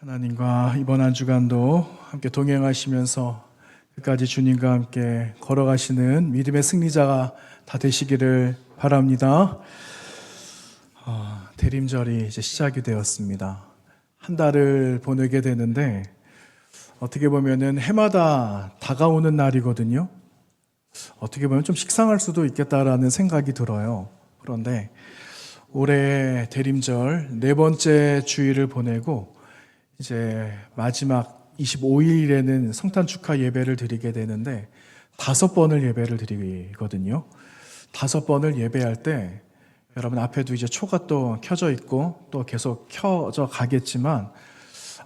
하나님과 이번 한 주간도 함께 동행하시면서 끝까지 주님과 함께 걸어가시는 믿음의 승리자가 다 되시기를 바랍니다. 대림절이 이제 시작이 되었습니다. 한 달을 보내게 되는데 어떻게 보면은 해마다 다가오는 날이거든요. 어떻게 보면 좀 식상할 수도 있겠다라는 생각이 들어요. 그런데 올해 대림절 네 번째 주일을 보내고 이제 마지막 25일에는 성탄 축하 예배를 드리게 되는데 5번을 예배를 드리거든요. 5번을 예배할 때 여러분 앞에도 이제 초가 또 켜져 있고 또 계속 켜져 가겠지만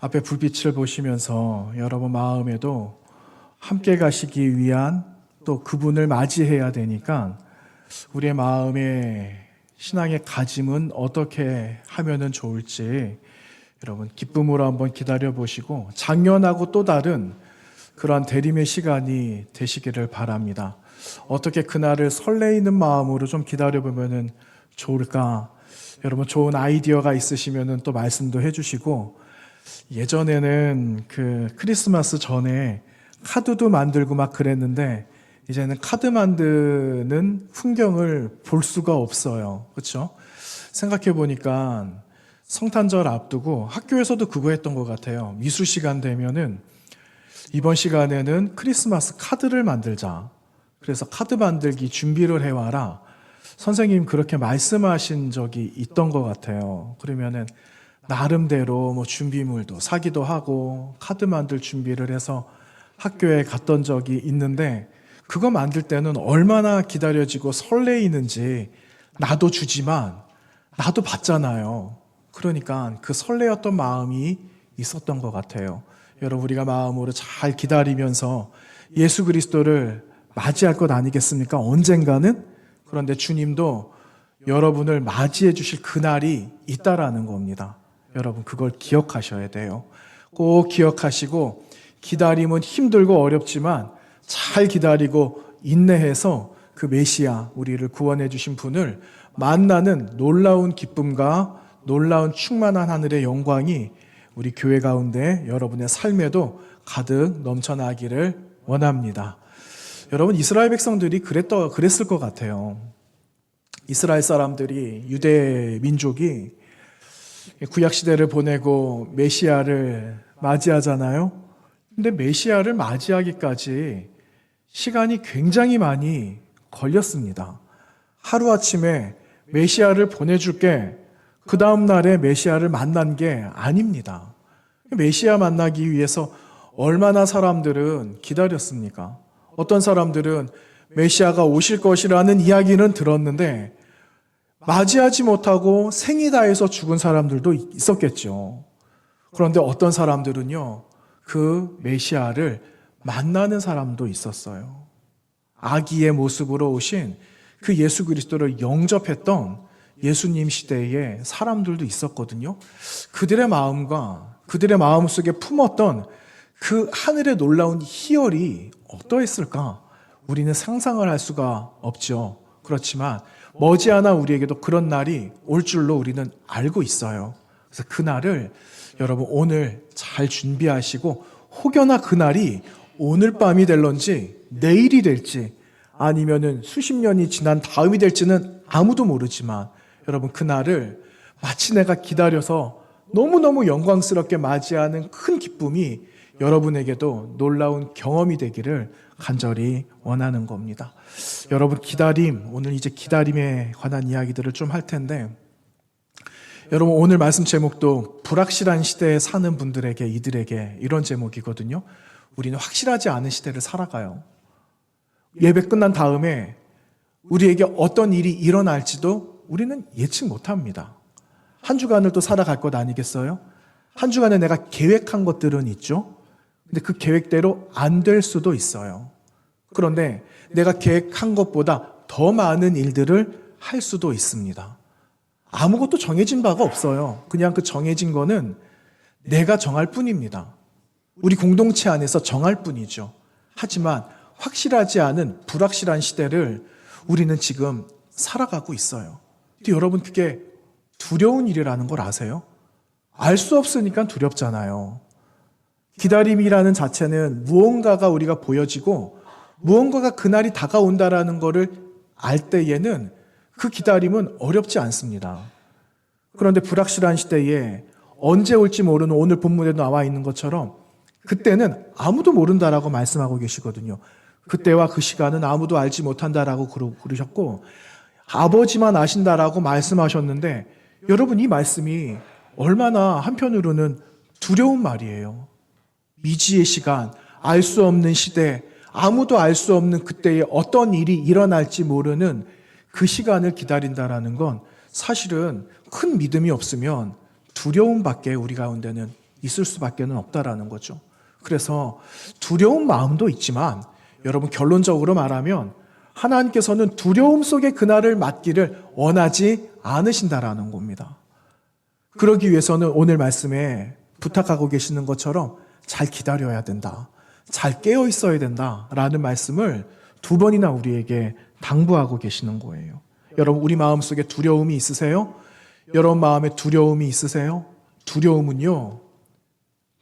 앞에 불빛을 보시면서 여러분 마음에도 함께 가시기 위한 또 그분을 맞이해야 되니까 우리의 마음의 신앙의 가짐은 어떻게 하면은 좋을지 여러분 기쁨으로 한번 기다려 보시고 작년하고 또 다른 그러한 대림의 시간이 되시기를 바랍니다. 어떻게 그날을 설레이는 마음으로 좀 기다려 보면은 좋을까? 여러분 좋은 아이디어가 있으시면은 또 말씀도 해주시고 예전에는 그 크리스마스 전에 카드도 만들고 막 그랬는데 이제는 카드 만드는 풍경을 볼 수가 없어요. 그렇죠? 생각해 보니까 성탄절 앞두고 학교에서도 그거 했던 것 같아요. 미술 시간 되면은 이번 시간에는 크리스마스 카드를 만들자. 그래서 카드 만들기 준비를 해와라. 선생님 그렇게 말씀하신 적이 있던 것 같아요. 그러면은 나름대로 뭐 준비물도 사기도 하고 카드 만들 준비를 해서 학교에 갔던 적이 있는데 그거 만들 때는 얼마나 기다려지고 설레이는지 나도 주지만 나도 받잖아요. 그러니까 그 설레었던 마음이 있었던 것 같아요. 여러분 우리가 마음으로 잘 기다리면서 예수 그리스도를 맞이할 것 아니겠습니까? 언젠가는? 그런데 주님도 여러분을 맞이해 주실 그날이 있다라는 겁니다. 여러분 그걸 기억하셔야 돼요. 꼭 기억하시고 기다림은 힘들고 어렵지만 잘 기다리고 인내해서 그 메시아 우리를 구원해 주신 분을 만나는 놀라운 기쁨과 놀라운 충만한 하늘의 영광이 우리 교회 가운데 여러분의 삶에도 가득 넘쳐나기를 원합니다. 여러분 이스라엘 백성들이 그랬을 것 같아요. 이스라엘 사람들이 유대 민족이 구약시대를 보내고 메시아를 맞이하잖아요. 근데 메시아를 맞이하기까지 시간이 굉장히 많이 걸렸습니다. 하루아침에 메시아를 보내줄게 그 다음 날에 메시아를 만난 게 아닙니다. 메시아 만나기 위해서 얼마나 사람들은 기다렸습니까? 어떤 사람들은 메시아가 오실 것이라는 이야기는 들었는데 맞이하지 못하고 생이 다해서 죽은 사람들도 있었겠죠. 그런데 어떤 사람들은요, 그 메시아를 만나는 사람도 있었어요. 아기의 모습으로 오신 그 예수 그리스도를 영접했던 예수님 시대에 사람들도 있었거든요. 그들의 마음과 그들의 마음속에 품었던 그 하늘의 놀라운 희열이 어떠했을까? 우리는 상상을 할 수가 없죠. 그렇지만 머지않아 우리에게도 그런 날이 올 줄로 우리는 알고 있어요. 그래서 그 날을 여러분 오늘 잘 준비하시고 혹여나 그 날이 오늘 밤이 될런지 내일이 될지 아니면은 수십 년이 지난 다음이 될지는 아무도 모르지만 여러분 그날을 마치 내가 기다려서 너무너무 영광스럽게 맞이하는 큰 기쁨이 여러분에게도 놀라운 경험이 되기를 간절히 원하는 겁니다. 여러분 기다림, 오늘 이제 기다림에 관한 이야기들을 좀 할 텐데 여러분 오늘 말씀 제목도 불확실한 시대에 사는 분들에게 이들에게 이런 제목이거든요. 우리는 확실하지 않은 시대를 살아가요. 예배 끝난 다음에 우리에게 어떤 일이 일어날지도 우리는 예측 못합니다. 한 주간을 또 살아갈 것 아니겠어요? 한 주간에 내가 계획한 것들은 있죠. 근데 그 계획대로 안 될 수도 있어요. 그런데 내가 계획한 것보다 더 많은 일들을 할 수도 있습니다. 아무것도 정해진 바가 없어요. 그냥 그 정해진 거는 내가 정할 뿐입니다. 우리 공동체 안에서 정할 뿐이죠. 하지만 확실하지 않은 불확실한 시대를 우리는 지금 살아가고 있어요. 근데 여러분 그게 두려운 일이라는 걸 아세요? 알 수 없으니까 두렵잖아요. 기다림이라는 자체는 무언가가 우리가 보여지고 무언가가 그날이 다가온다라는 것을 알 때에는 그 기다림은 어렵지 않습니다. 그런데 불확실한 시대에 언제 올지 모르는 오늘 본문에 나와 있는 것처럼 그때는 아무도 모른다라고 말씀하고 계시거든요. 그때와 그 시간은 아무도 알지 못한다라고 그러셨고 아버지만 아신다라고 말씀하셨는데 여러분 이 말씀이 얼마나 한편으로는 두려운 말이에요. 미지의 시간, 알 수 없는 시대, 아무도 알 수 없는 그때에 어떤 일이 일어날지 모르는 그 시간을 기다린다라는 건 사실은 큰 믿음이 없으면 두려움밖에 우리 가운데는 있을 수밖에 없다라는 거죠. 그래서 두려운 마음도 있지만 여러분 결론적으로 말하면 하나님께서는 두려움 속에 그날을 맞기를 원하지 않으신다라는 겁니다. 그러기 위해서는 오늘 말씀에 부탁하고 계시는 것처럼 잘 기다려야 된다. 잘 깨어 있어야 된다라는 말씀을 두 번이나 우리에게 당부하고 계시는 거예요. 여러분 우리 마음속에 두려움이 있으세요? 여러분 마음에 두려움이 있으세요? 두려움은요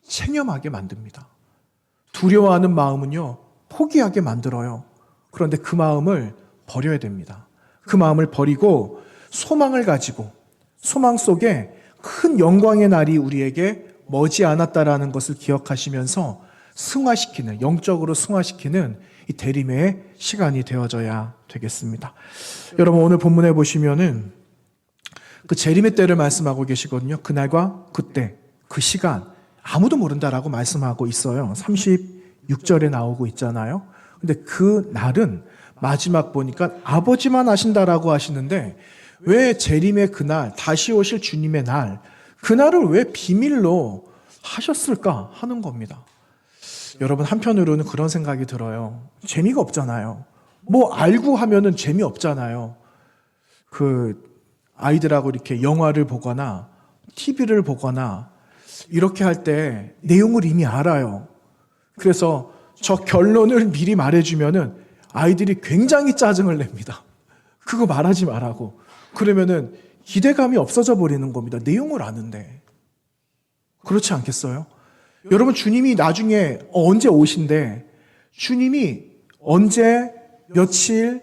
체념하게 만듭니다. 두려워하는 마음은요 포기하게 만들어요. 그런데 그 마음을 버려야 됩니다. 그 마음을 버리고 소망을 가지고 소망 속에 큰 영광의 날이 우리에게 머지 않았다라는 것을 기억하시면서 승화시키는, 영적으로 승화시키는 이 대림의 시간이 되어져야 되겠습니다. 여러분 오늘 본문에 보시면은 그 재림의 때를 말씀하고 계시거든요. 그날과 그때, 그 시간 아무도 모른다라고 말씀하고 있어요. 36절에 나오고 있잖아요. 근데 그 날은 마지막 보니까 아버지만 아신다라고 하시는데 왜 재림의 그날, 다시 오실 주님의 날, 그날을 왜 비밀로 하셨을까 하는 겁니다. 여러분 한편으로는 그런 생각이 들어요. 재미가 없잖아요. 뭐 알고 하면은 재미없잖아요. 그 아이들하고 이렇게 영화를 보거나 TV를 보거나 이렇게 할 때 내용을 이미 알아요. 그래서 저 결론을 미리 말해주면은 아이들이 굉장히 짜증을 냅니다. 그거 말하지 말라고. 그러면은 기대감이 없어져 버리는 겁니다. 내용을 아는데. 그렇지 않겠어요? 여러분 주님이 나중에 언제 오신대? 주님이 언제 며칠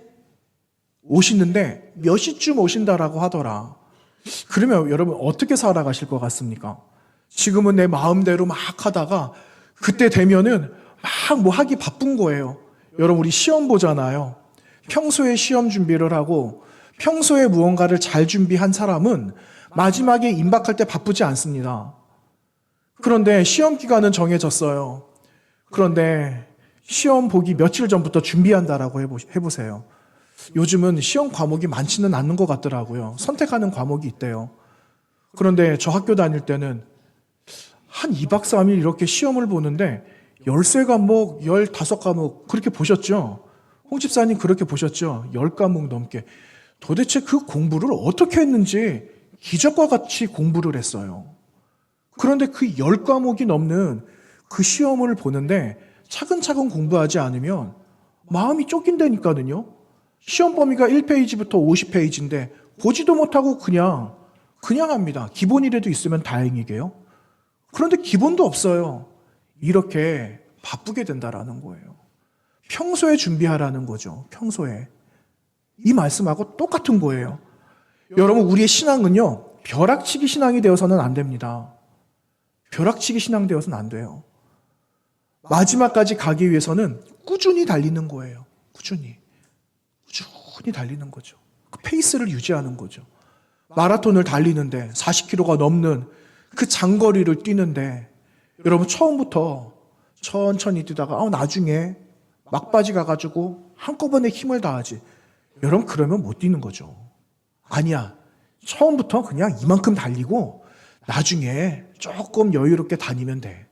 오시는데 몇 시쯤 오신다라고 하더라. 그러면 여러분 어떻게 살아가실 것 같습니까? 지금은 내 마음대로 막 하다가 그때 되면은 막 뭐 하기 바쁜 거예요. 여러분 우리 시험 보잖아요. 평소에 시험 준비를 하고 평소에 무언가를 잘 준비한 사람은 마지막에 임박할 때 바쁘지 않습니다. 그런데 시험 기간은 정해졌어요. 그런데 시험 보기 며칠 전부터 준비한다라고 해보세요. 요즘은 시험 과목이 많지는 않는 것 같더라고요. 선택하는 과목이 있대요. 그런데 저 학교 다닐 때는 한 2박 3일 이렇게 시험을 보는데 13과목, 15과목 그렇게 보셨죠? 홍 집사님 그렇게 보셨죠? 10과목 넘게. 도대체 그 공부를 어떻게 했는지 기적과 같이 공부를 했어요. 그런데 그 10과목이 넘는 그 시험을 보는데 차근차근 공부하지 않으면 마음이 쫓긴다니까요. 시험 범위가 1페이지부터 50페이지인데 보지도 못하고 그냥 합니다. 기본이라도 있으면 다행이게요. 그런데 기본도 없어요. 이렇게 바쁘게 된다라는 거예요. 평소에 준비하라는 거죠. 평소에. 이 말씀하고 똑같은 거예요. 여러분 우리의 신앙은요. 벼락치기 신앙이 되어서는 안 됩니다. 벼락치기 신앙 되어서는 안 돼요. 마지막까지 가기 위해서는 꾸준히 달리는 거예요. 꾸준히 달리는 거죠. 그 페이스를 유지하는 거죠. 마라톤을 달리는데 40km가 넘는 그 장거리를 뛰는데 여러분 처음부터 천천히 뛰다가 나중에 막바지 가가지고 한꺼번에 힘을 다하지. 여러분 그러면 못 뛰는 거죠. 아니야. 처음부터 그냥 이만큼 달리고 나중에 조금 여유롭게 다니면 돼.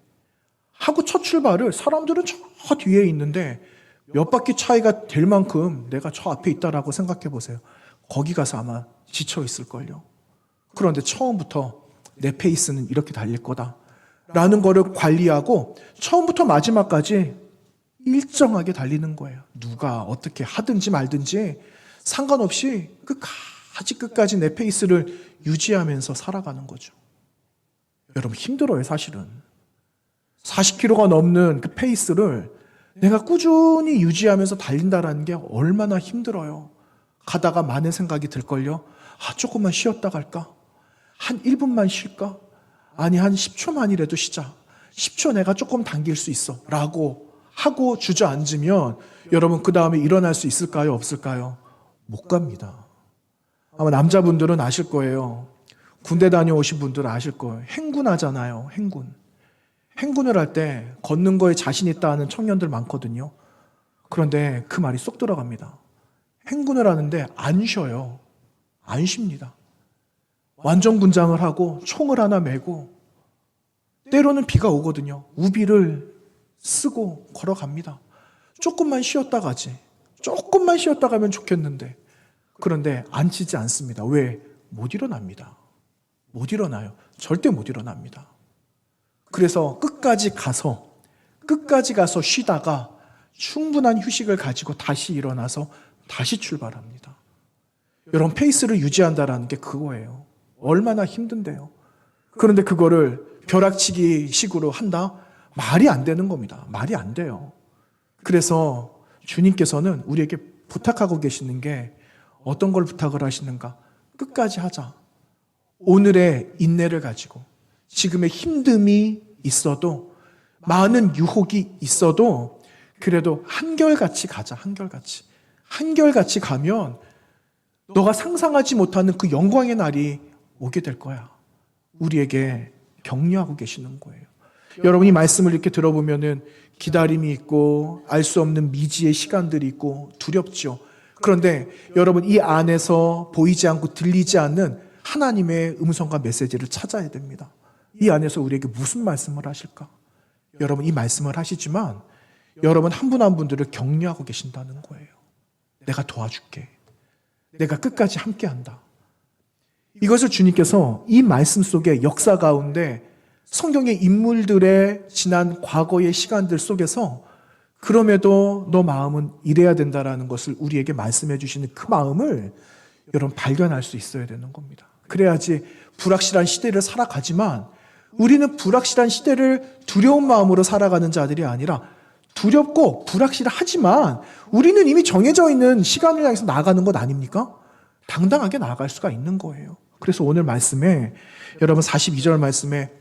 하고 첫 출발을 사람들은 저 뒤에 있는데 몇 바퀴 차이가 될 만큼 내가 저 앞에 있다라고 생각해 보세요. 거기 가서 아마 지쳐 있을걸요. 그런데 처음부터 내 페이스는 이렇게 달릴 거다 라는 거를 관리하고 처음부터 마지막까지 일정하게 달리는 거예요. 누가 어떻게 하든지 말든지 상관없이 끝까지 내 페이스를 유지하면서 살아가는 거죠. 여러분 힘들어요, 사실은. 40km가 넘는 그 페이스를 내가 꾸준히 유지하면서 달린다는 게 얼마나 힘들어요. 가다가 많은 생각이 들걸요. 조금만 쉬었다 갈까? 한 1분만 쉴까? 아니, 한 10초만이라도 쉬자. 10초 내가 조금 당길 수 있어. 라고 하고 주저앉으면 여러분 그 다음에 일어날 수 있을까요? 없을까요? 못 갑니다. 아마 남자분들은 아실 거예요. 군대 다녀오신 분들은 아실 거예요. 행군하잖아요. 행군을 할 때 걷는 거에 자신 있다 하는 청년들 많거든요. 그런데 그 말이 쏙 들어갑니다. 행군을 하는데 안 쉬어요. 안 쉽니다. 완전 군장을 하고 총을 하나 메고 때로는 비가 오거든요. 우비를 쓰고 걸어갑니다. 조금만 쉬었다 가지. 조금만 쉬었다 가면 좋겠는데. 그런데 앉히지 않습니다. 왜? 못 일어납니다. 못 일어나요. 절대 못 일어납니다. 그래서 끝까지 가서 쉬다가 충분한 휴식을 가지고 다시 일어나서 다시 출발합니다. 여러분, 페이스를 유지한다는 게 그거예요. 얼마나 힘든데요. 그런데 그거를 벼락치기 식으로 한다? 말이 안 되는 겁니다. 말이 안 돼요. 그래서 주님께서는 우리에게 부탁하고 계시는 게 어떤 걸 부탁을 하시는가? 끝까지 하자. 오늘의 인내를 가지고 지금의 힘듦이 있어도 많은 유혹이 있어도 그래도 한결같이 가자. 한결같이 가면 너가 상상하지 못하는 그 영광의 날이 오게 될 거야. 우리에게 격려하고 계시는 거예요. 여러분이 말씀을 이렇게 들어보면은 기다림이 있고 알 수 없는 미지의 시간들이 있고 두렵죠. 그런데 여러분 이 안에서 보이지 않고 들리지 않는 하나님의 음성과 메시지를 찾아야 됩니다. 이 안에서 우리에게 무슨 말씀을 하실까? 여러분 이 말씀을 하시지만 여러분 한 분 한 분들을 격려하고 계신다는 거예요. 내가 도와줄게. 내가 끝까지 함께한다. 이것을 주님께서 이 말씀 속에 역사 가운데 성경의 인물들의 지난 과거의 시간들 속에서 그럼에도 너 마음은 이래야 된다라는 것을 우리에게 말씀해 주시는 그 마음을 여러분 발견할 수 있어야 되는 겁니다. 그래야지 불확실한 시대를 살아가지만 우리는 불확실한 시대를 두려운 마음으로 살아가는 자들이 아니라 두렵고 불확실하지만 우리는 이미 정해져 있는 시간을 향해서 나아가는 것 아닙니까? 당당하게 나아갈 수가 있는 거예요. 그래서 오늘 말씀에 여러분 42절 말씀에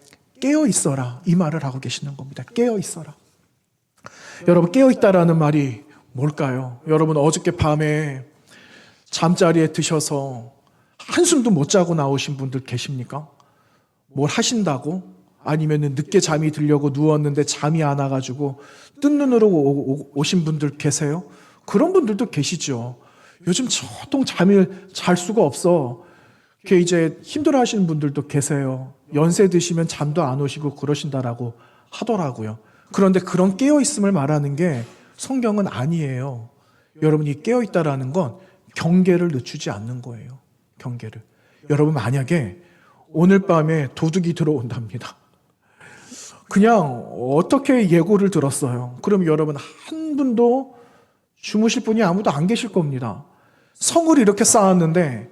깨어 있어라 이 말을 하고 계시는 겁니다. 깨어 있어라. 여러분 깨어 있다라는 말이 뭘까요? 여러분 어저께 밤에 잠자리에 드셔서 한숨도 못 자고 나오신 분들 계십니까? 뭘 하신다고? 아니면 늦게 잠이 들려고 누웠는데 잠이 안 와가지고 뜬 눈으로 오신 분들 계세요? 그런 분들도 계시죠. 요즘 저통 잠을 잘 수가 없어. 그게 이제 힘들어 하시는 분들도 계세요. 연세 드시면 잠도 안 오시고 그러신다라고 하더라고요. 그런데 그런 깨어있음을 말하는 게 성경은 아니에요. 여러분이 깨어있다라는 건 경계를 늦추지 않는 거예요. 경계를. 여러분 오늘 밤에 도둑이 들어온답니다. 그냥 어떻게 예고를 들었어요. 그럼 여러분 한 분도 주무실 분이 아무도 안 계실 겁니다. 성을 이렇게 쌓았는데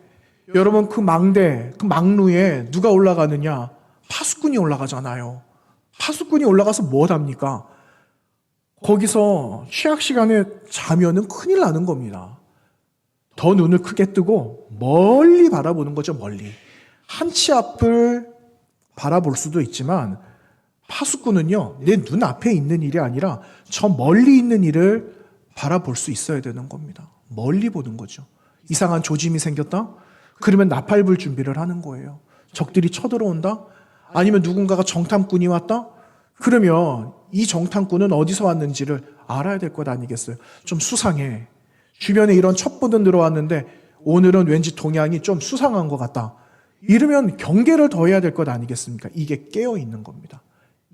여러분 그 망루에 누가 올라가느냐? 파수꾼이 올라가잖아요. 파수꾼이 올라가서 뭐 합니까? 거기서 취약 시간에 자면은 큰일 나는 겁니다. 더 눈을 크게 뜨고 멀리 바라보는 거죠, 멀리. 한 치 앞을 바라볼 수도 있지만 파수꾼은요, 내 눈앞에 있는 일이 아니라 저 멀리 있는 일을 바라볼 수 있어야 되는 겁니다. 멀리 보는 거죠. 이상한 조짐이 생겼다? 그러면 나팔불 준비를 하는 거예요. 적들이 쳐들어온다? 아니면 누군가가 정탐꾼이 왔다? 그러면 이 정탐꾼은 어디서 왔는지를 알아야 될 것 아니겠어요? 좀 수상해. 주변에 이런 첩보는 들어왔는데 오늘은 왠지 동향이 좀 수상한 것 같다. 이러면 경계를 더해야 될 것 아니겠습니까? 이게 깨어 있는 겁니다.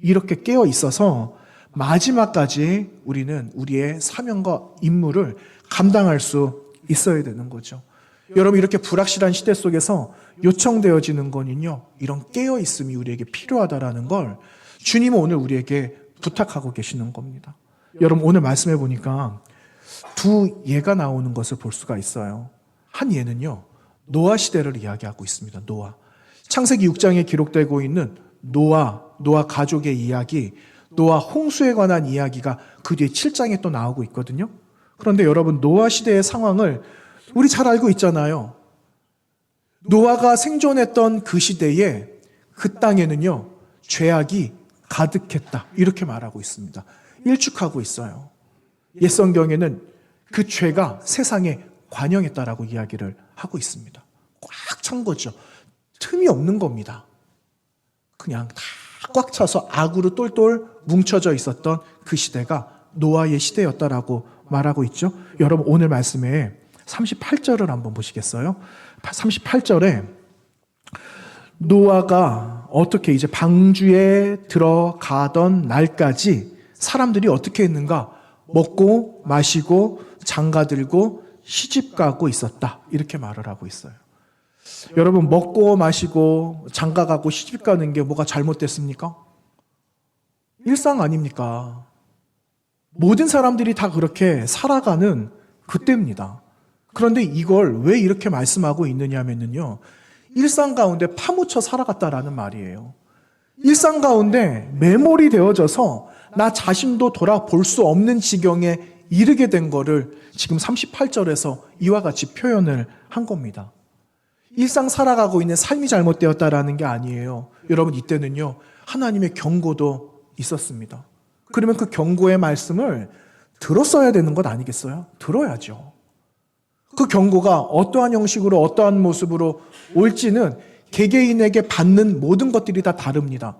이렇게 깨어 있어서 마지막까지 우리는 우리의 사명과 임무를 감당할 수 있어야 되는 거죠. 여러분 이렇게 불확실한 시대 속에서 요청되어지는 거는요, 이런 깨어 있음이 우리에게 필요하다라는 걸 주님은 오늘 우리에게 부탁하고 계시는 겁니다. 여러분 오늘 말씀해 보니까 두 예가 나오는 것을 볼 수가 있어요. 한 예는요, 노아 시대를 이야기하고 있습니다. 노아. 창세기 6장에 기록되고 있는 노아 가족의 이야기, 노아 홍수에 관한 이야기가 그 뒤에 7장에 또 나오고 있거든요. 그런데 여러분, 노아 시대의 상황을 우리 잘 알고 있잖아요. 노아가 생존했던 그 시대에 그 땅에는요, 죄악이 가득했다. 이렇게 말하고 있습니다. 일축하고 있어요. 옛 성경에는 그 죄가 세상에 관영했다라고 이야기를 하고 있습니다. 꽉 찬 거죠. 틈이 없는 겁니다. 그냥 다 꽉 차서 악으로 똘똘 뭉쳐져 있었던 그 시대가 노아의 시대였다라고 말하고 있죠. 여러분, 오늘 말씀에 38절을 한번 보시겠어요? 38절에 노아가 어떻게 이제 방주에 들어가던 날까지 사람들이 어떻게 했는가? 먹고 마시고 장가들고 시집가고 있었다. 이렇게 말을 하고 있어요. 여러분, 먹고 마시고 장가가고 시집가는 게 뭐가 잘못됐습니까? 일상 아닙니까? 모든 사람들이 다 그렇게 살아가는 그때입니다. 그런데 이걸 왜 이렇게 말씀하고 있느냐면요, 일상 가운데 파묻혀 살아갔다라는 말이에요. 일상 가운데 매몰이 되어져서 나 자신도 돌아볼 수 없는 지경에 이르게 된 거를 지금 38절에서 이와 같이 표현을 한 겁니다. 일상 살아가고 있는 삶이 잘못되었다라는 게 아니에요. 여러분, 이때는요, 하나님의 경고도 있었습니다. 그러면 그 경고의 말씀을 들었어야 되는 것 아니겠어요? 들어야죠. 그 경고가 어떠한 형식으로 어떠한 모습으로 올지는 개개인에게 받는 모든 것들이 다 다릅니다.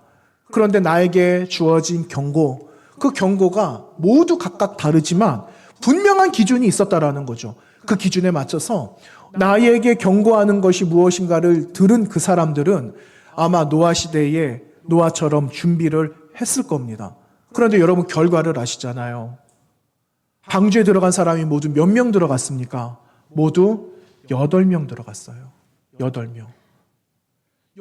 그런데 나에게 주어진 경고, 그 경고가 모두 각각 다르지만 분명한 기준이 있었다라는 거죠. 그 기준에 맞춰서 나에게 경고하는 것이 무엇인가를 들은 그 사람들은 아마 노아 시대에 노아처럼 준비를 했을 겁니다. 그런데 여러분, 결과를 아시잖아요. 방주에 들어간 사람이 모두 몇 명 들어갔습니까? 모두 8명 들어갔어요. 8명.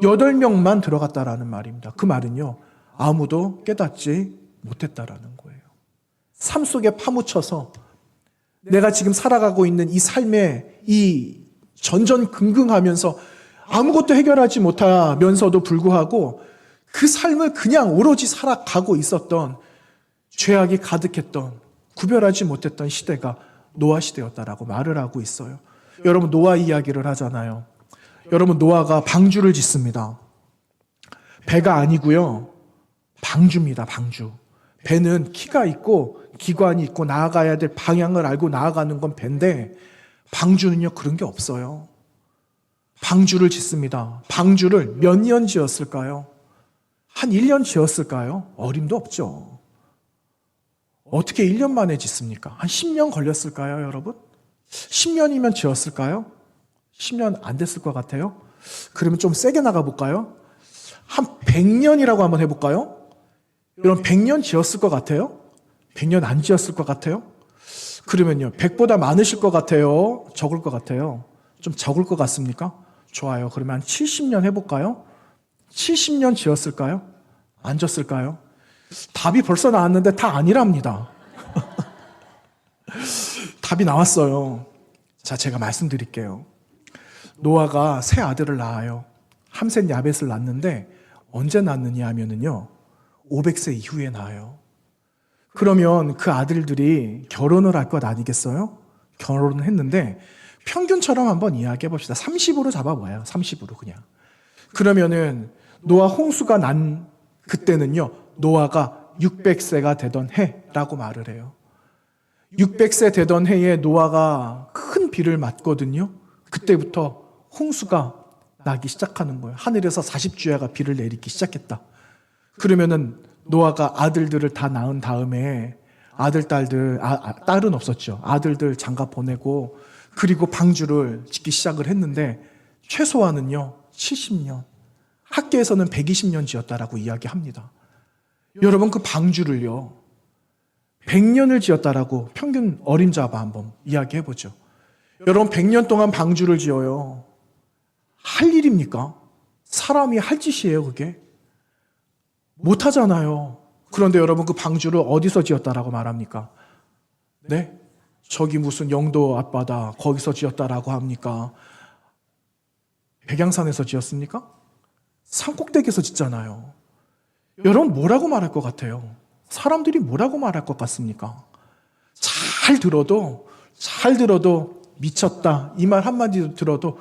8명만 들어갔다라는 말입니다. 그 말은요, 아무도 깨닫지 못했다라는 거예요. 삶 속에 파묻혀서 내가 지금 살아가고 있는 이 삶에 이 전전긍긍하면서 아무것도 해결하지 못하면서도 불구하고 그 삶을 그냥 오로지 살아가고 있었던, 죄악이 가득했던, 구별하지 못했던 시대가 노아 시대였다라고 말을 하고 있어요. 여러분, 노아 이야기를 하잖아요. 여러분, 노아가 방주를 짓습니다. 배가 아니고요, 방주입니다. 방주. 배는 키가 있고 기관이 있고 나아가야 될 방향을 알고 나아가는 건 배인데, 방주는요, 그런 게 없어요. 방주를 짓습니다. 방주를 몇 년 지었을까요? 한 1년 지었을까요? 어림도 없죠. 어떻게 1년 만에 짓습니까? 한 10년 걸렸을까요, 여러분? 10년이면 지었을까요? 10년 안 됐을 것 같아요. 그러면 좀 세게 나가볼까요? 한 100년이라고 한번 해볼까요? 여러분, 100년 지었을 것 같아요? 100년 안 지었을 것 같아요? 그러면요, 100보다 많으실 것 같아요? 적을 것 같아요? 좀 적을 것 같습니까? 좋아요. 그러면 한 70년 해볼까요? 70년 지었을까요? 안 지었을까요? 답이 벌써 나왔는데 다 아니랍니다. 답이 나왔어요. 자, 제가 말씀드릴게요. 노아가 세 아들을 낳아요. 함셋, 야벳을 낳는데 언제 낳느냐 하면은요, 500세 이후에 낳아요. 그러면 그 아들들이 결혼을 할 것 아니겠어요? 결혼을 했는데 평균처럼 한번 이야기해 봅시다. 30으로 잡아봐요. 30으로 그냥. 그러면은 노아 홍수가 난 그때는요, 노아가 600세가 되던 해라고 말을 해요. 600세 되던 해에 노아가 큰 비를 맞거든요. 그때부터 홍수가 나기 시작하는 거예요. 하늘에서 40주야가 비를 내리기 시작했다. 그러면은 노아가 아들들을 다 낳은 다음에 딸은 없었죠. 아들들 장가 보내고 그리고 방주를 짓기 시작을 했는데 최소한은요, 70년. 학계에서는 120년 지었다라고 이야기합니다. 여러분, 그 방주를요, 100년을 지었다라고 평균 어림잡아 한번 이야기해보죠. 여러분, 100년 동안 방주를 지어요. 할 일입니까? 사람이 할 짓이에요, 그게? 못하잖아요. 그런데 여러분, 그 방주를 어디서 지었다라고 말합니까? 네? 저기 무슨 영도 앞바다 거기서 지었다라고 합니까? 백양산에서 지었습니까? 산꼭대기에서 짓잖아요. 여러분 뭐라고 말할 것 같아요? 사람들이 뭐라고 말할 것 같습니까? 잘 들어도 미쳤다 이 말 한마디 들어도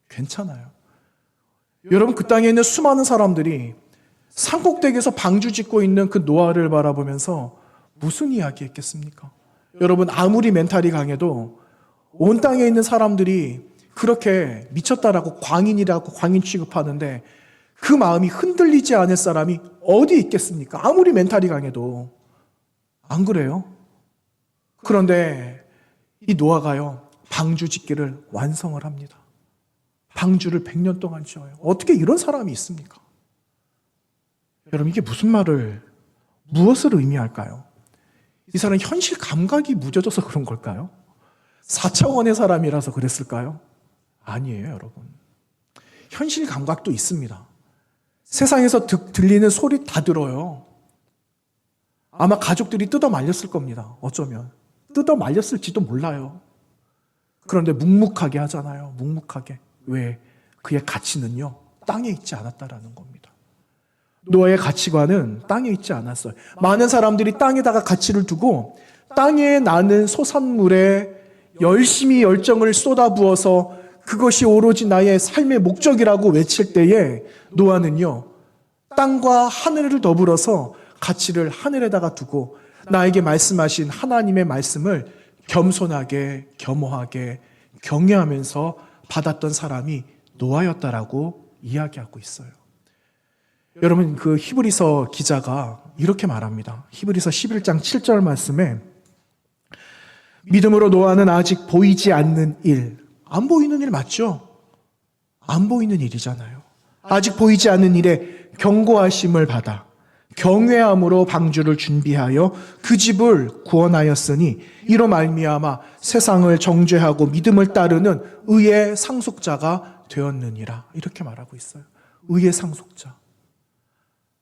괜찮아요. 여러분 그 땅에 있는 수많은 사람들이 산꼭대기에서 방주 짓고 있는 그 노아를 바라보면서 무슨 이야기 했겠습니까? 여러분 아무리 멘탈이 강해도 온 땅에 있는 사람들이 그렇게 미쳤다라고 광인 취급하는데 그 마음이 흔들리지 않을 사람이 어디 있겠습니까? 아무리 멘탈이 강해도. 안 그래요? 그런데 이 노아가요, 방주 짓기를 완성을 합니다. 방주를 100년 동안 지어요. 어떻게 이런 사람이 있습니까? 여러분 이게 무엇을 의미할까요? 이 사람은 현실 감각이 무뎌져서 그런 걸까요? 4차원의 사람이라서 그랬을까요? 아니에요, 여러분. 현실 감각도 있습니다. 세상에서 들리는 소리 다 들어요. 아마 가족들이 뜯어 말렸을 겁니다. 어쩌면. 뜯어 말렸을지도 몰라요. 그런데 묵묵하게 하잖아요. 묵묵하게. 왜? 그의 가치는요, 땅에 있지 않았다라는 겁니다. 노아의 가치관은 땅에 있지 않았어요. 많은 사람들이 땅에다가 가치를 두고 땅에 나는 소산물에 열심히 열정을 쏟아부어서 그것이 오로지 나의 삶의 목적이라고 외칠 때에 노아는요, 땅과 하늘을 더불어서 가치를 하늘에다가 두고 나에게 말씀하신 하나님의 말씀을 겸손하게, 겸허하게, 경외하면서 받았던 사람이 노아였다라고 이야기하고 있어요. 여러분 그 히브리서 기자가 이렇게 말합니다. 히브리서 11장 7절 말씀에 믿음으로 노아는 아직 보이지 않는 일, 안 보이는 일 맞죠? 안 보이는 일이잖아요. 아직 보이지 않는 일에 경고하심을 받아 경외함으로 방주를 준비하여 그 집을 구원하였으니 이로 말미암아 세상을 정죄하고 믿음을 따르는 의의 상속자가 되었느니라. 이렇게 말하고 있어요. 의의 상속자.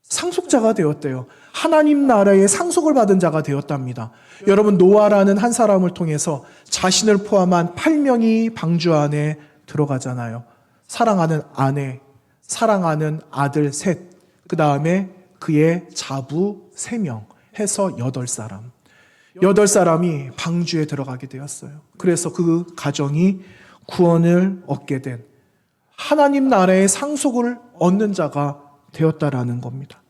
상속자가 되었대요. 하나님 나라의 상속을 받은 자가 되었답니다. 여러분 노아라는 한 사람을 통해서 자신을 포함한 8명이 방주 안에 들어가잖아요. 사랑하는 아내, 사랑하는 아들 셋, 그 다음에 그의 자부 3명 해서 8사람. 8사람이 방주에 들어가게 되었어요. 그래서 그 가정이 구원을 얻게 된 하나님 나라의 상속을 얻는 자가 되었다라는 겁니다.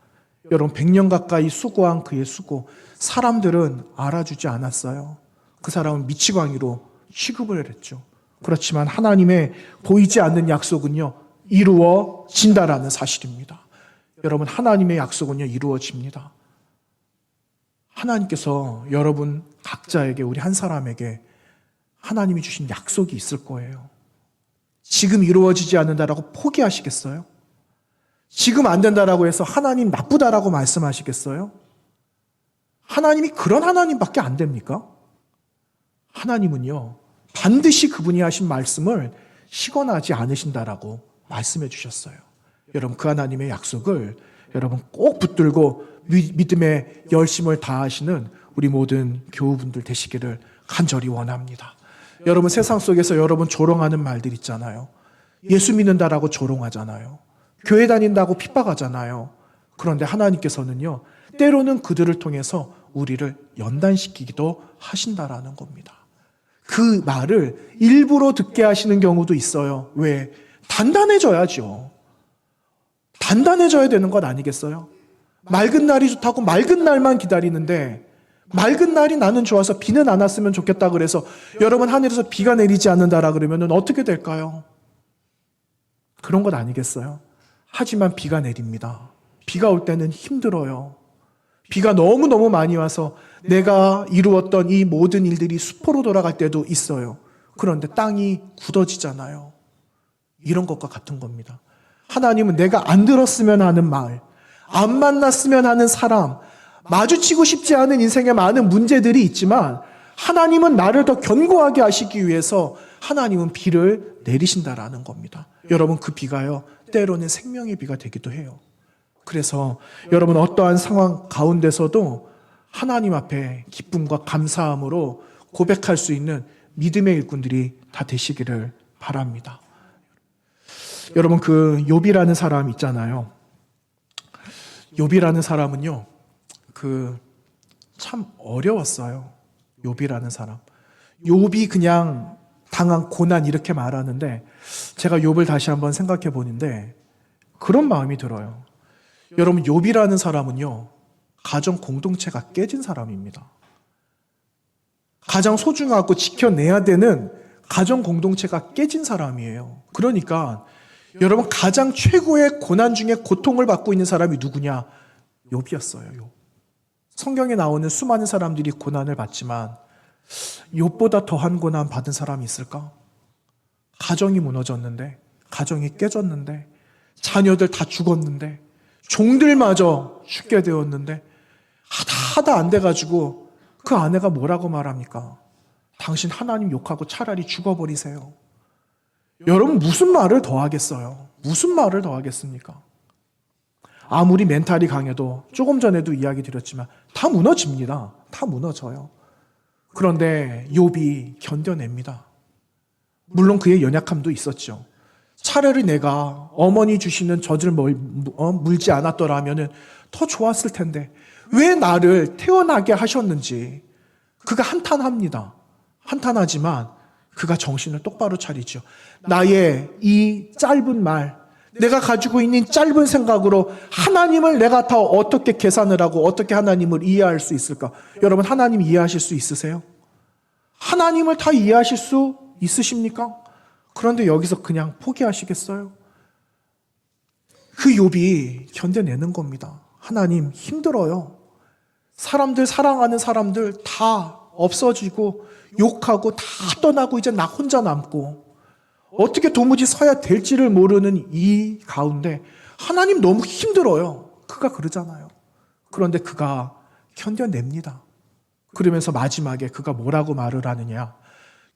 여러분 100년 가까이 수고한 그의 수고, 사람들은 알아주지 않았어요. 그 사람은 미치광이로 취급을 했죠. 그렇지만 하나님의 보이지 않는 약속은요, 이루어진다라는 사실입니다. 여러분 하나님의 약속은요, 이루어집니다. 하나님께서 여러분 각자에게, 우리 한 사람에게 하나님이 주신 약속이 있을 거예요. 지금 이루어지지 않는다라고 포기하시겠어요? 지금 안 된다라고 해서 하나님 나쁘다라고 말씀하시겠어요? 하나님이 그런 하나님밖에 안 됩니까? 하나님은요, 반드시 그분이 하신 말씀을 시건하지 않으신다라고 말씀해 주셨어요. 여러분 그 하나님의 약속을 여러분 꼭 붙들고 믿음의 열심을 다하시는 우리 모든 교우분들 되시기를 간절히 원합니다. 여러분 세상 속에서 여러분 조롱하는 말들 있잖아요. 예수 믿는다라고 조롱하잖아요. 교회 다닌다고 핍박하잖아요. 그런데 하나님께서는요, 때로는 그들을 통해서 우리를 연단시키기도 하신다라는 겁니다. 그 말을 일부러 듣게 하시는 경우도 있어요. 왜? 단단해져야죠. 단단해져야 되는 것 아니겠어요? 맑은 날이 좋다고 맑은 날만 기다리는데 맑은 날이 나는 좋아서 비는 안 왔으면 좋겠다 그래서 여러분 하늘에서 비가 내리지 않는다라 그러면 어떻게 될까요? 그런 것 아니겠어요? 하지만 비가 내립니다. 비가 올 때는 힘들어요. 비가 너무너무 많이 와서 내가 이루었던 이 모든 일들이 수포로 돌아갈 때도 있어요. 그런데 땅이 굳어지잖아요. 이런 것과 같은 겁니다. 하나님은 내가 안 들었으면 하는 말, 안 만났으면 하는 사람, 마주치고 싶지 않은 인생에 많은 문제들이 있지만 하나님은 나를 더 견고하게 하시기 위해서 하나님은 비를 내리신다라는 겁니다. 여러분 그 비가요, 때로는 생명의 비가 되기도 해요. 그래서 여러분 어떠한 상황 가운데서도 하나님 앞에 기쁨과 감사함으로 고백할 수 있는 믿음의 일꾼들이 다 되시기를 바랍니다. 여러분 그 욥이라는 사람 있잖아요. 욥이라는 사람은요, 참 어려웠어요. 욥이라는 사람. 욥이 그냥 당한 고난 이렇게 말하는데, 제가 욥을 다시 한번 생각해 보는데 그런 마음이 들어요. 여러분, 욥이라는 사람은요, 가정 공동체가 깨진 사람입니다. 가장 소중하고 지켜내야 되는 가정 공동체가 깨진 사람이에요. 그러니까 여러분, 가장 최고의 고난 중에 고통을 받고 있는 사람이 누구냐? 욥이었어요. 욥. 성경에 나오는 수많은 사람들이 고난을 받지만 욥보다 더한 고난 받은 사람이 있을까? 가정이 무너졌는데, 가정이 깨졌는데, 자녀들 다 죽었는데, 종들마저 죽게 되었는데, 하다 안 돼가지고 그 아내가 뭐라고 말합니까? 당신 하나님 욕하고 차라리 죽어버리세요. 여러분, 무슨 말을 더 하겠어요? 무슨 말을 더 하겠습니까? 아무리 멘탈이 강해도, 조금 전에도 이야기 드렸지만 다 무너집니다. 다 무너져요. 그런데 욥이 견뎌냅니다. 물론 그의 연약함도 있었죠. 차라리 내가 어머니 주시는 젖을 물지 않았더라면 더 좋았을 텐데 왜 나를 태어나게 하셨는지 그가 한탄합니다. 한탄하지만 그가 정신을 똑바로 차리죠. 나의 이 짧은 말, 내가 가지고 있는 짧은 생각으로 하나님을 내가 다 어떻게 계산을 하고 어떻게 하나님을 이해할 수 있을까? 여러분, 하나님 이해하실 수 있으세요? 하나님을 다 이해하실 수 있으십니까? 그런데 여기서 그냥 포기하시겠어요? 그 욥이 견뎌내는 겁니다. 하나님, 힘들어요. 사람들, 사랑하는 사람들 다 없어지고 욕하고 다 떠나고 이제 나 혼자 남고 어떻게 도무지 서야 될지를 모르는 이 가운데 하나님 너무 힘들어요. 그가 그러잖아요. 그런데 그가 견뎌냅니다. 그러면서 마지막에 그가 뭐라고 말을 하느냐?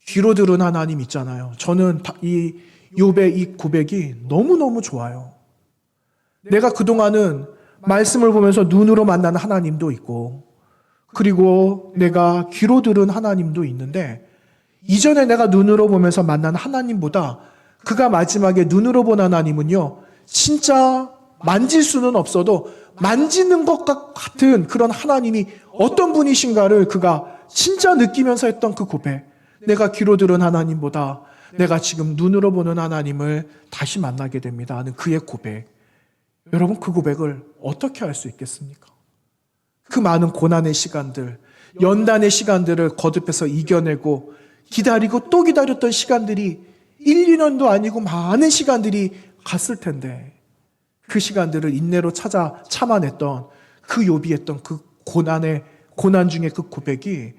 귀로 들은 하나님 있잖아요. 저는 이 욥의 이 고백이 너무너무 좋아요. 내가 그동안은 말씀을 보면서 눈으로 만난 하나님도 있고, 그리고 내가 귀로 들은 하나님도 있는데, 이전에 내가 눈으로 보면서 만난 하나님보다 그가 마지막에 눈으로 본 하나님은요, 진짜 만질 수는 없어도 만지는 것 같은 그런 하나님이 어떤 분이신가를 그가 진짜 느끼면서 했던 그 고백. 내가 귀로 들은 하나님보다 내가 지금 눈으로 보는 하나님을 다시 만나게 됩니다 하는 그의 고백. 여러분, 그 고백을 어떻게 할 수 있겠습니까? 그 많은 고난의 시간들, 연단의 시간들을 거듭해서 이겨내고 기다리고 또 기다렸던 시간들이 1, 2년도 아니고 많은 시간들이 갔을 텐데, 그 시간들을 인내로 참아냈던 그 욥이 했던 그 고난 중에 그 고백이,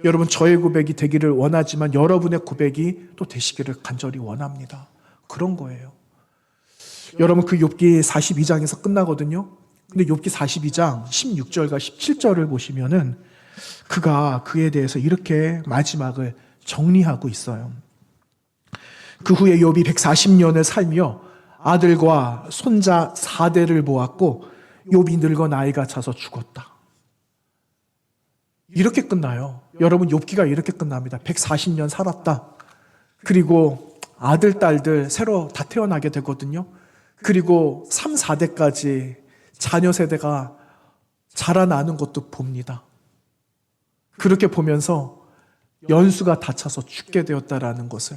여러분, 저의 고백이 되기를 원하지만 여러분의 고백이 또 되시기를 간절히 원합니다. 그런 거예요. 여러분, 그 욥기 42장에서 끝나거든요. 근데 욥기 42장 16절과 17절을 보시면은 그가 그에 대해서 이렇게 마지막을 정리하고 있어요. 그 후에 욥이 140년을 살며 아들과 손자 4대를 보았고 욥이 늙어 나이가 차서 죽었다. 이렇게 끝나요. 여러분, 욥기가 이렇게 끝납니다. 140년 살았다. 그리고 아들, 딸들 새로 다 태어나게 되거든요. 그리고 3, 4대까지 자녀 세대가 자라나는 것도 봅니다. 그렇게 보면서 연수가 다 차서 죽게 되었다라는 것을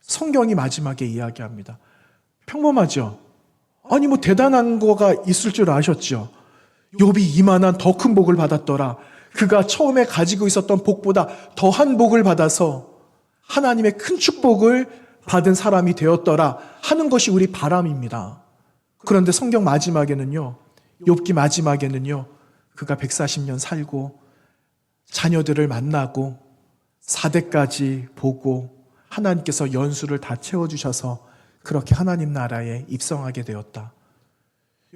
성경이 마지막에 이야기합니다. 평범하죠? 아니, 뭐 대단한 거가 있을 줄 아셨죠? 욥이 이만한 더 큰 복을 받았더라. 그가 처음에 가지고 있었던 복보다 더한 복을 받아서 하나님의 큰 축복을 받은 사람이 되었더라 하는 것이 우리 바람입니다. 그런데 성경 마지막에는요, 욥기 마지막에는요, 그가 140년 살고 자녀들을 만나고 4대까지 보고 하나님께서 연수를 다 채워주셔서 그렇게 하나님 나라에 입성하게 되었다.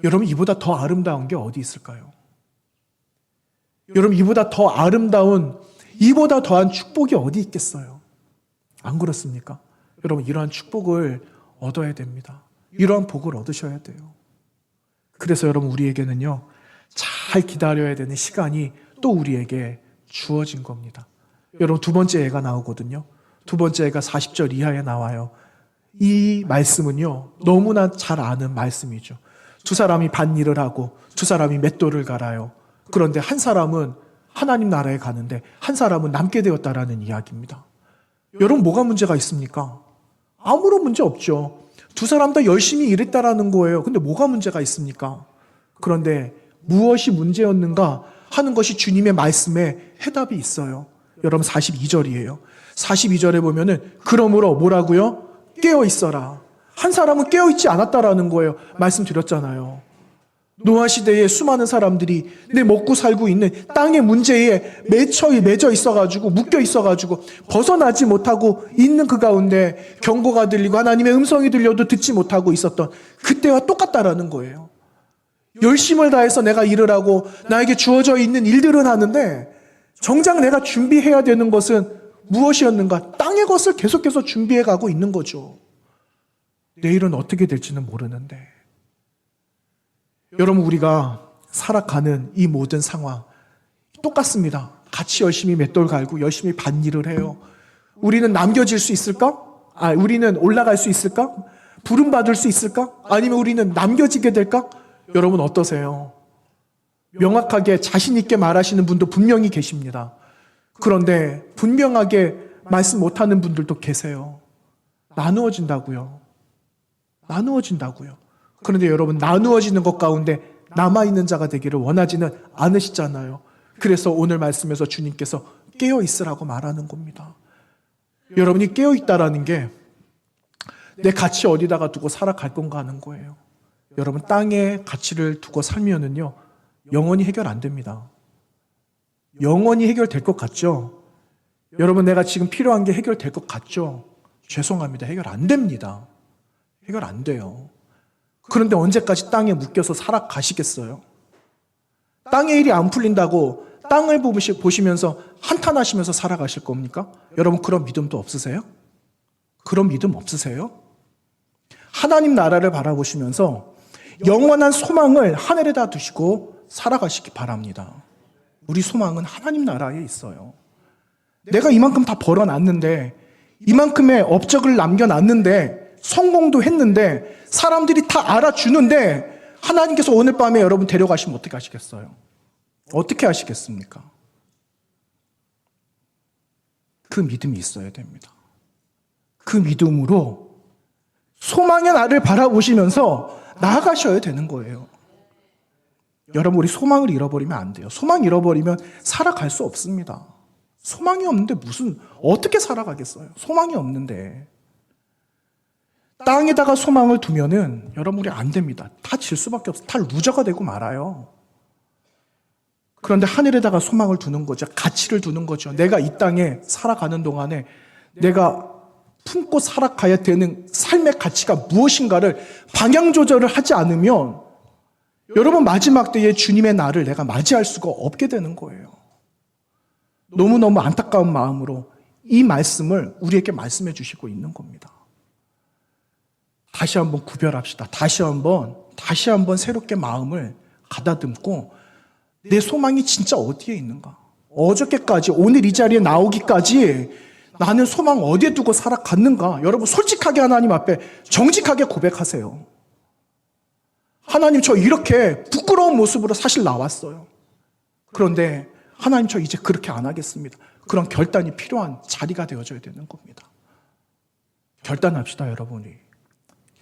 여러분, 이보다 더 아름다운 게 어디 있을까요? 여러분, 이보다 더 아름다운, 이보다 더한 축복이 어디 있겠어요? 안 그렇습니까? 여러분, 이러한 축복을 얻어야 됩니다. 이러한 복을 얻으셔야 돼요. 그래서 여러분, 우리에게는요, 잘 기다려야 되는 시간이 또 우리에게 주어진 겁니다. 여러분, 두 번째 애가 나오거든요. 두 번째 애가 40절 이하에 나와요. 이 말씀은요, 너무나 잘 아는 말씀이죠. 두 사람이 밭일을 하고 두 사람이 맷돌을 갈아요. 그런데 한 사람은 하나님 나라에 가는데 한 사람은 남게 되었다라는 이야기입니다. 여러분, 뭐가 문제가 있습니까? 아무런 문제 없죠. 두 사람 다 열심히 일했다라는 거예요. 근데 뭐가 문제가 있습니까? 그런데 무엇이 문제였는가 하는 것이 주님의 말씀에 해답이 있어요. 여러분, 42절이에요. 42절에 보면은 그러므로 뭐라고요? 깨어 있어라. 한 사람은 깨어 있지 않았다라는 거예요. 말씀드렸잖아요. 노아 시대에 수많은 사람들이 내 먹고 살고 있는 땅의 문제에 맺혀 있어가지고 묶여 있어가지고 벗어나지 못하고 있는 그 가운데 경고가 들리고 하나님의 음성이 들려도 듣지 못하고 있었던 그때와 똑같다라는 거예요. 열심을 다해서 내가 일을 하고 나에게 주어져 있는 일들은 하는데 정작 내가 준비해야 되는 것은 무엇이었는가? 땅의 것을 계속해서 준비해 가고 있는 거죠. 내일은 어떻게 될지는 모르는데 여러분, 우리가 살아가는 이 모든 상황 똑같습니다. 같이 열심히 맷돌 갈고 열심히 밭일을 해요. 우리는 남겨질 수 있을까? 우리는 올라갈 수 있을까? 부름받을 수 있을까? 아니면 우리는 남겨지게 될까? 여러분, 어떠세요? 명확하게 자신 있게 말하시는 분도 분명히 계십니다. 그런데 분명하게 말씀 못하는 분들도 계세요. 나누어진다고요. 그런데 여러분, 나누어지는 것 가운데 남아있는 자가 되기를 원하지는 않으시잖아요. 그래서 오늘 말씀에서 주님께서 깨어있으라고 말하는 겁니다. 여러분이 깨어있다라는 게 내 가치 어디다가 두고 살아갈 건가 하는 거예요. 여러분, 땅에 가치를 두고 살면은요, 영원히 해결 안 됩니다. 영원히 해결될 것 같죠? 여러분, 내가 지금 필요한 게 해결될 것 같죠? 죄송합니다. 해결 안 됩니다. 해결 안 돼요. 그런데 언제까지 땅에 묶여서 살아가시겠어요? 땅의 일이 안 풀린다고 땅을 보시면서 한탄하시면서 살아가실 겁니까? 여러분, 그런 믿음도 없으세요? 그런 믿음 없으세요? 하나님 나라를 바라보시면서 영원한 소망을 하늘에다 두시고 살아가시기 바랍니다. 우리 소망은 하나님 나라에 있어요. 내가 이만큼 다 벌어놨는데, 이만큼의 업적을 남겨놨는데, 성공도 했는데, 사람들이 다 알아주는데, 하나님께서 오늘 밤에 여러분 데려가시면 어떻게 하시겠어요? 어떻게 하시겠습니까? 그 믿음이 있어야 됩니다. 그 믿음으로 소망의 나를 바라보시면서 나아가셔야 되는 거예요. 여러분, 우리 소망을 잃어버리면 안 돼요. 소망 잃어버리면 살아갈 수 없습니다. 소망이 없는데 어떻게 살아가겠어요? 소망이 없는데. 땅에다가 소망을 두면은 여러분, 우리 안 됩니다. 다 질 수밖에 없어요. 다 루저가 되고 말아요. 그런데 하늘에다가 소망을 두는 거죠. 가치를 두는 거죠. 내가 이 땅에 살아가는 동안에 내가 품고 살아가야 되는 삶의 가치가 무엇인가를 방향 조절을 하지 않으면 여러분, 마지막 때에 주님의 날을 내가 맞이할 수가 없게 되는 거예요. 너무너무 안타까운 마음으로 이 말씀을 우리에게 말씀해 주시고 있는 겁니다. 다시 한번 구별합시다. 다시 한번 새롭게 마음을 가다듬고 내 소망이 진짜 어디에 있는가? 어저께까지 오늘 이 자리에 나오기까지 나는 소망 어디에 두고 살아갔는가? 여러분, 솔직하게 하나님 앞에 정직하게 고백하세요. 하나님, 저 이렇게 부끄러운 모습으로 사실 나왔어요. 그런데 하나님, 저 이제 그렇게 안 하겠습니다. 그런 결단이 필요한 자리가 되어져야 되는 겁니다. 결단합시다, 여러분이.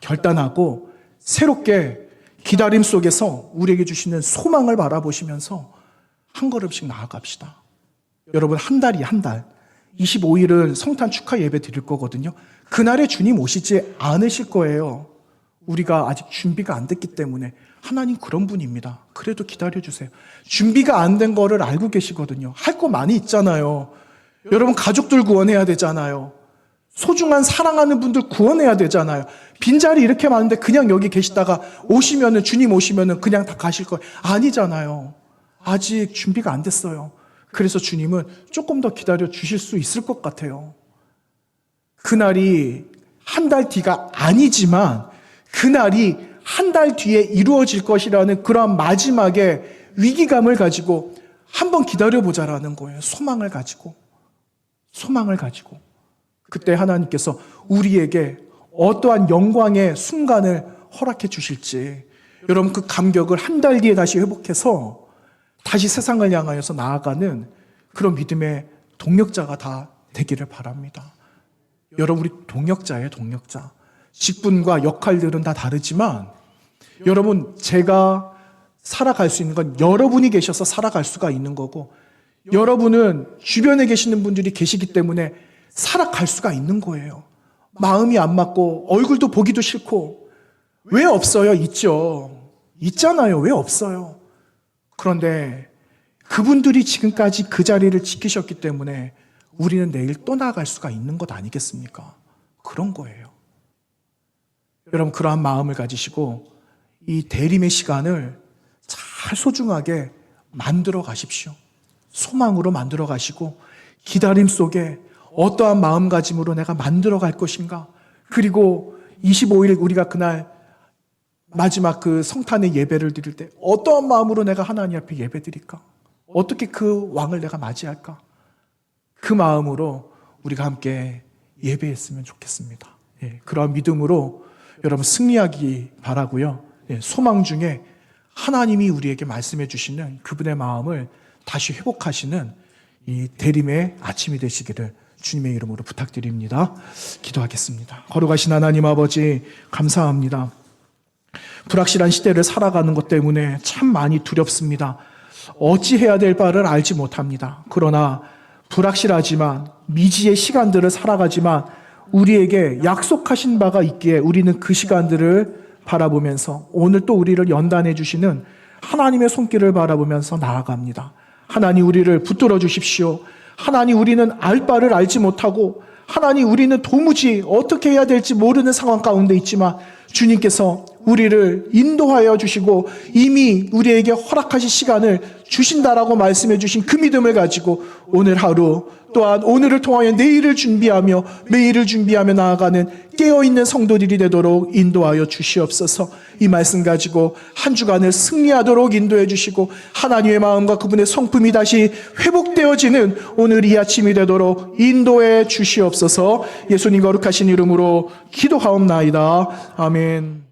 결단하고 새롭게 기다림 속에서 우리에게 주시는 소망을 바라보시면서 한 걸음씩 나아갑시다. 여러분, 한 달, 25일은 성탄 축하 예배 드릴 거거든요. 그날에 주님 오시지 않으실 거예요. 우리가 아직 준비가 안 됐기 때문에. 하나님 그런 분입니다. 그래도 기다려주세요. 준비가 안 된 거를 알고 계시거든요. 할 거 많이 있잖아요. 여러분, 가족들 구원해야 되잖아요. 소중한 사랑하는 분들 구원해야 되잖아요. 빈자리 이렇게 많은데 그냥 여기 계시다가 주님 오시면은 그냥 다 가실 거예요. 아니잖아요. 아직 준비가 안 됐어요. 그래서 주님은 조금 더 기다려 주실 수 있을 것 같아요. 그날이 한 달 뒤가 아니지만 그날이 한 달 뒤에 이루어질 것이라는 그런 마지막에 위기감을 가지고 한번 기다려보자라는 거예요. 소망을 가지고. 그때 하나님께서 우리에게 어떠한 영광의 순간을 허락해 주실지, 여러분 그 감격을 한 달 뒤에 다시 회복해서 다시 세상을 향하여서 나아가는 그런 믿음의 동력자가 다 되기를 바랍니다. 여러분 우리 동력자예요, 동력자. 직분과 역할들은 다 다르지만 여러분 제가 살아갈 수 있는 건 여러분이 계셔서 살아갈 수가 있는 거고 여러분은 주변에 계시는 분들이 계시기 때문에 살아갈 수가 있는 거예요. 마음이 안 맞고 얼굴도 보기도 싫고 왜 없어요? 있죠. 있잖아요. 왜 없어요? 그런데 그분들이 지금까지 그 자리를 지키셨기 때문에 우리는 내일 또 나아갈 수가 있는 것 아니겠습니까? 그런 거예요. 여러분 그러한 마음을 가지시고 이 대림의 시간을 잘 소중하게 만들어 가십시오. 소망으로 만들어 가시고 기다림 속에 어떠한 마음가짐으로 내가 만들어 갈 것인가. 그리고 25일 우리가 그날 마지막 그 성탄의 예배를 드릴 때 어떠한 마음으로 내가 하나님 앞에 예배 드릴까? 어떻게 그 왕을 내가 맞이할까? 그 마음으로 우리가 함께 예배했으면 좋겠습니다. 그런 믿음으로 여러분 승리하기 바라고요. 소망 중에 하나님이 우리에게 말씀해 주시는 그분의 마음을 다시 회복하시는 이 대림의 아침이 되시기를 주님의 이름으로 부탁드립니다. 기도하겠습니다. 거룩하신 하나님 아버지 감사합니다. 불확실한 시대를 살아가는 것 때문에 참 많이 두렵습니다. 어찌해야 될 바를 알지 못합니다. 그러나 불확실하지만 미지의 시간들을 살아가지만 우리에게 약속하신 바가 있기에 우리는 그 시간들을 바라보면서 오늘 또 우리를 연단해 주시는 하나님의 손길을 바라보면서 나아갑니다. 하나님 우리를 붙들어 주십시오. 하나님 우리는 알 바를 알지 못하고 하나님 우리는 도무지 어떻게 해야 될지 모르는 상황 가운데 있지만 주님께서 우리를 인도하여 주시고 이미 우리에게 허락하신 시간을 주신다라고 말씀해 주신 그 믿음을 가지고 오늘 하루 또한 오늘을 통하여 내일을 준비하며 매일을 준비하며 나아가는 깨어있는 성도들이 되도록 인도하여 주시옵소서. 이 말씀 가지고 한 주간을 승리하도록 인도해 주시고 하나님의 마음과 그분의 성품이 다시 회복되어지는 오늘 이 아침이 되도록 인도해 주시옵소서. 예수님 거룩하신 이름으로 기도하옵나이다. 아멘.